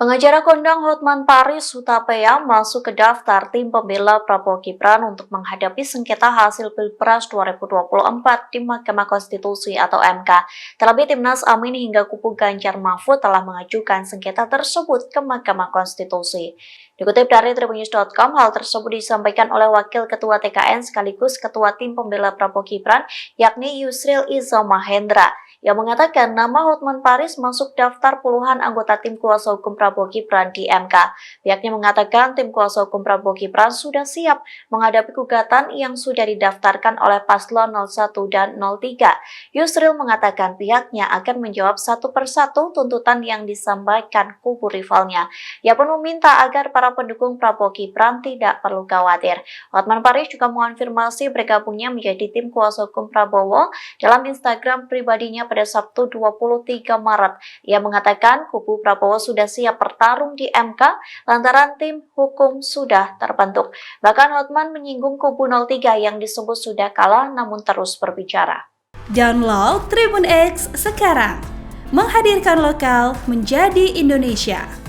Pengacara kondang Hotman Paris Hutapea masuk ke daftar tim pembela Prabowo Gibran untuk menghadapi sengketa hasil Pilpres 2024 di Mahkamah Konstitusi atau MK. Terlebih Timnas Amin hingga kubu Ganjar Mahfud telah mengajukan sengketa tersebut ke Mahkamah Konstitusi. Dikutip dari tribunnews.com, hal tersebut disampaikan oleh Wakil Ketua TKN sekaligus Ketua Tim Pembela Prabowo Gibran, yakni Yusril Iza Mahendra, yang mengatakan nama Hotman Paris masuk daftar puluhan anggota tim kuasa hukum Prabowo Gibran di MK. Pihaknya mengatakan tim kuasa hukum Prabowo Gibran sudah siap menghadapi gugatan yang sudah didaftarkan oleh paslon 01 dan 03. Yusril mengatakan pihaknya akan menjawab satu persatu tuntutan yang disampaikan kubu rivalnya. Ia pun meminta agar para pendukung Prabowo Gibran tidak perlu khawatir. Hotman Paris juga mengonfirmasi bergabungnya menjadi tim kuasa hukum Prabowo dalam Instagram pribadinya pada Sabtu 23 Maret. Ia mengatakan kubu Prabowo sudah siap bertarung di MK lantaran tim hukum sudah terbentuk. Bahkan Hotman menyinggung kubu 03 yang disebut sudah kalah namun terus berbicara. Download Tribun X sekarang, menghadirkan lokal menjadi Indonesia.